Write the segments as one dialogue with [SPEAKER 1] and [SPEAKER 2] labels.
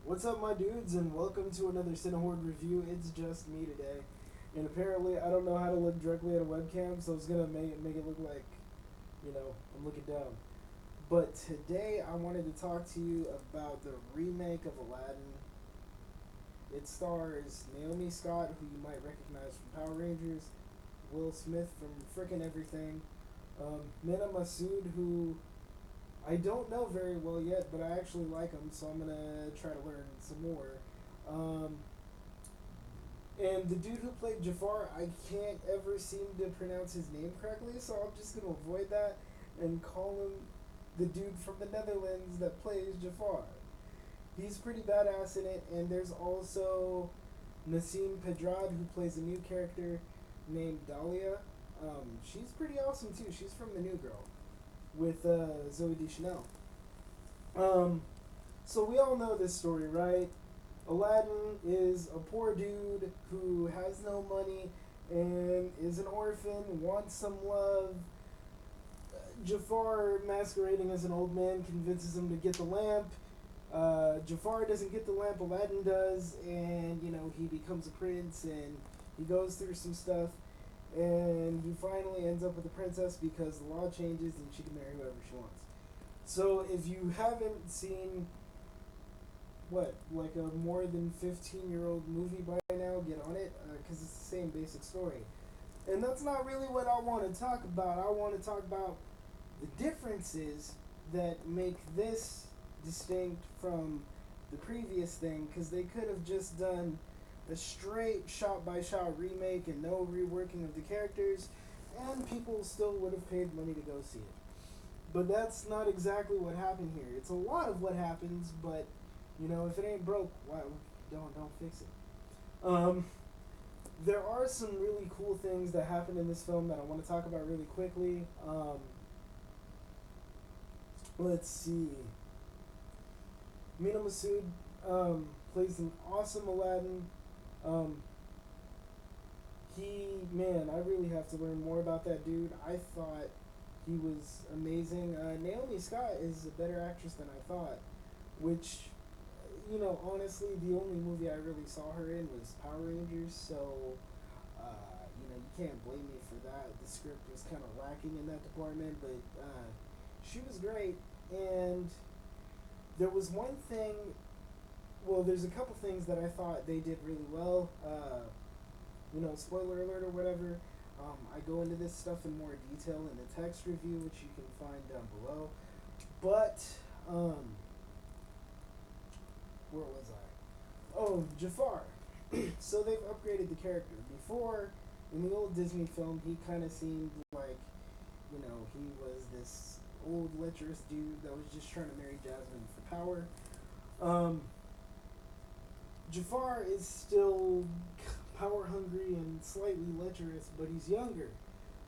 [SPEAKER 1] What's up, my dudes, and welcome to another Cinehorde review. It's just me today, and apparently I don't know how to look directly at a webcam, so I was gonna make it look like, I'm looking down. But today I wanted to talk to you about the remake of Aladdin. It stars Naomi Scott, who you might recognize from Power Rangers, Will Smith from frickin' everything, Mina Masood, who I don't know very well yet, but I actually like him, so I'm gonna try to learn some more. Um, and the dude who played Jafar, I can't ever seem to pronounce his name correctly, so I'm just gonna avoid that and call him the dude from the Netherlands that plays Jafar. He's pretty badass in it, and there's also Nassim Pedrad, who plays a new character named Dahlia. She's pretty awesome too. She's from The New Girl with Zoe Deschanel. Um, so we all know this story, right? Aladdin is a poor dude who has no money and is an orphan, wants some love. Jafar, masquerading as an old man, convinces him to get the lamp. Jafar doesn't get the lamp, Aladdin does, and he becomes a prince and he goes through some stuff. And he finally ends up with the princess because the law changes and she can marry whoever she wants. So if you haven't seen like a more than 15-year-old movie by now, get on it, because it's the same basic story. And that's not really what I want to talk about. I want to talk about the differences that make this distinct from the previous thing, because they could have just done a straight shot-by-shot remake and no reworking of the characters, and people still would have paid money to go see it. But that's not exactly what happened here. It's a lot of what happens, but if it ain't broke, why don't fix it. There are some really cool things that happen in this film that I want to talk about really quickly. Let's see. Mina Masood plays an awesome Aladdin. I really have to learn more about that dude. I thought he was amazing. Naomi Scott is a better actress than I thought, which, honestly, the only movie I really saw her in was Power Rangers, so, you can't blame me for that. The script was kind of lacking in that department, but she was great, and there was one thing, there's a couple things that I thought they did really well. Spoiler alert or whatever. I go into this stuff in more detail in the text review, which you can find down below. But, where was I? Oh, Jafar. So they've upgraded the character. Before, in the old Disney film, he kind of seemed like, he was this old lecherous dude that was just trying to marry Jasmine for power. Jafar is still power hungry and slightly lecherous, but he's younger.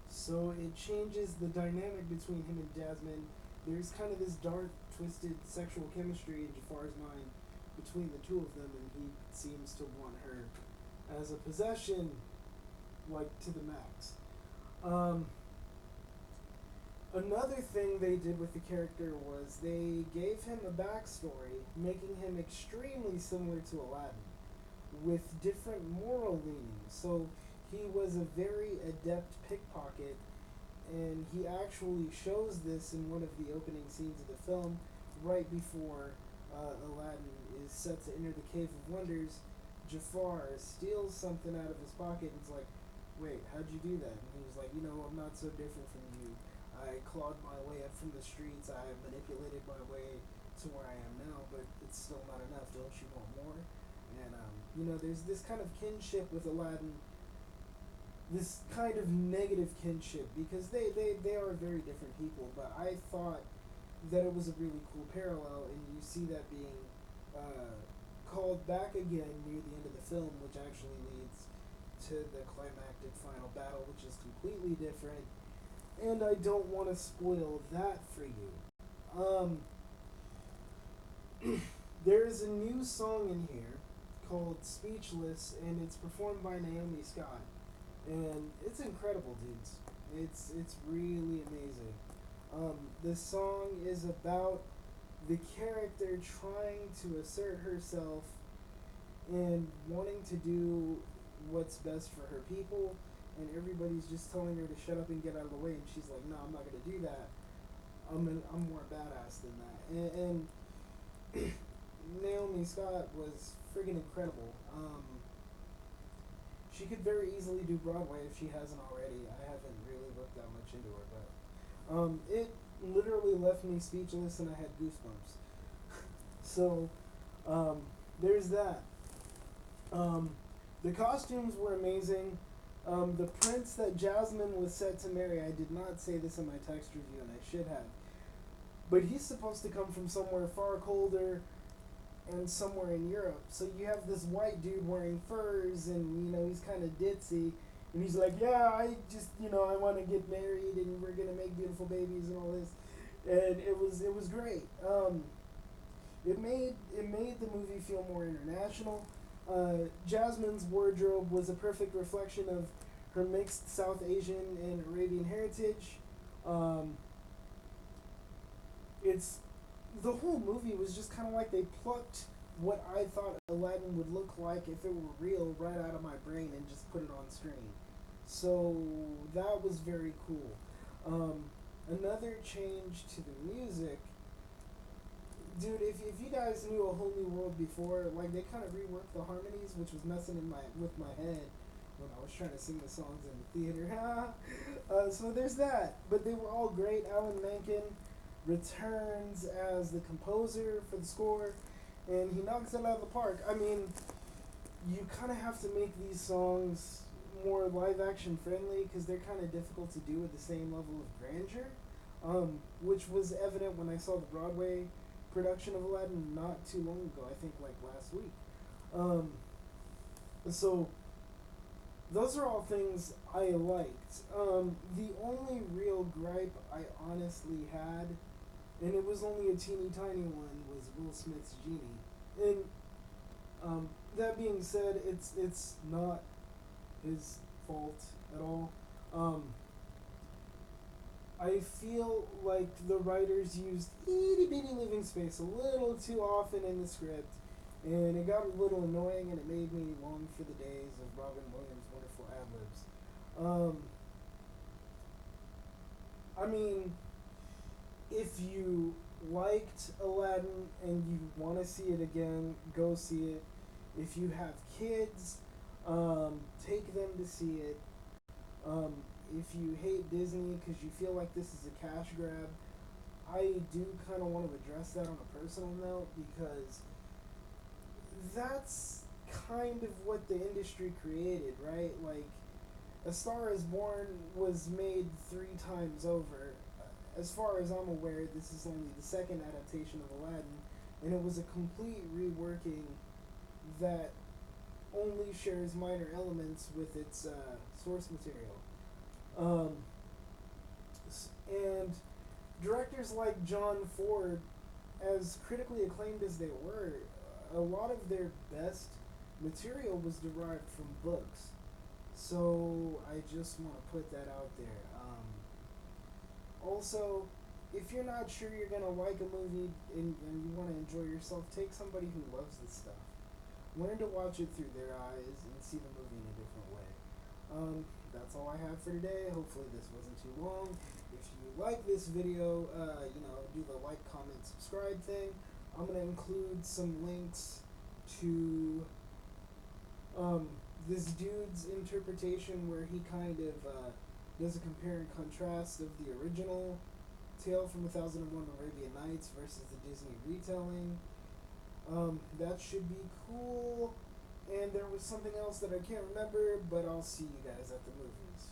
[SPEAKER 1] So it changes the dynamic between him and Jasmine. There's kind of this dark, twisted sexual chemistry in Jafar's mind between the two of them, and he seems to want her as a possession, like to the max. Another thing they did with the character was they gave him a backstory, making him extremely similar to Aladdin, with different moral leanings. So he was a very adept pickpocket, and he actually shows this in one of the opening scenes of the film, right before Aladdin is set to enter the Cave of Wonders. Jafar steals something out of his pocket and is like, "Wait, how'd you do that?" And he was like, "I'm not so different from you. I clawed my way up from the streets. I manipulated my way to where I am now, but it's still not enough. Don't you want more?" And, there's this kind of kinship with Aladdin, this kind of negative kinship, because they are very different people, but I thought that it was a really cool parallel, and you see that being called back again near the end of the film, which actually leads to the climactic final battle, which is completely different. And I don't want to spoil that for you. There's a new song in here called Speechless, and it's performed by Naomi Scott. And it's incredible, dudes. It's really amazing. The song is about the character trying to assert herself and wanting to do what's best for her people, and everybody's just telling her to shut up and get out of the way, and she's like, no, I'm not gonna do that. I'm more badass than that. And Naomi Scott was friggin' incredible. She could very easily do Broadway if she hasn't already. I haven't really looked that much into her, but it literally left me speechless, and I had goosebumps. So there's that. The costumes were amazing. The prince that Jasmine was set to marry, I did not say this in my text review, and I should have. But he's supposed to come from somewhere far colder and somewhere in Europe. So you have this white dude wearing furs, and he's kind of ditzy, and he's like, yeah, I just I want to get married, and we're gonna make beautiful babies and all this, and it was great. It made the movie feel more international. Jasmine's wardrobe was a perfect reflection of her mixed South Asian and Arabian heritage. It's the whole movie was just kind of like they plucked what I thought Aladdin would look like if it were real right out of my brain and just put it on screen. So that was very cool. Another change to the music, dude. If you guys knew A Whole New World before, like they kind of reworked the harmonies, which was messing with my head when I was trying to sing the songs in the theater. So there's that. But they were all great. Alan Menken returns as the composer for the score, and he knocks it out of the park. I mean, you kind of have to make these songs more live action friendly because they're kind of difficult to do at the same level of grandeur, which was evident when I saw the Broadway production of Aladdin not too long ago. I think like last week. So those are all things I liked. The only real gripe I honestly had, and it was only a teeny tiny one, was Will Smith's genie. And that being said, it's not his fault at all. I feel like the writers used itty bitty living space a little too often in the script, and it got a little annoying, and it made me long for the days of Robin Williams' wonderful ad-libs. I mean, if you liked Aladdin and you want to see it again, go see it. If you have kids, take them to see it. If you hate Disney because you feel like this is a cash grab, I do kind of want to address that on a personal note, because that's kind of what the industry created, right? Like, A Star is Born was made 3 times over. As far as I'm aware, this is only the second adaptation of Aladdin, and it was a complete reworking that only shares minor elements with its source material. And directors like John Ford, as critically acclaimed as they were, a lot of their best material was derived from books. So I just want to put that out there. Also, if you're not sure you're going to like a movie and you want to enjoy yourself, take somebody who loves this stuff. Learn to watch it through their eyes and see the movie in a different way. That's all I have for today. Hopefully this wasn't too long. If you like this video, do the like, comment, subscribe thing. I'm going to include some links to this dude's interpretation where he kind of does a compare and contrast of the original Tale from 1001 Arabian Nights versus the Disney retelling. That should be cool. And there was something else that I can't remember, but I'll see you guys at the movies.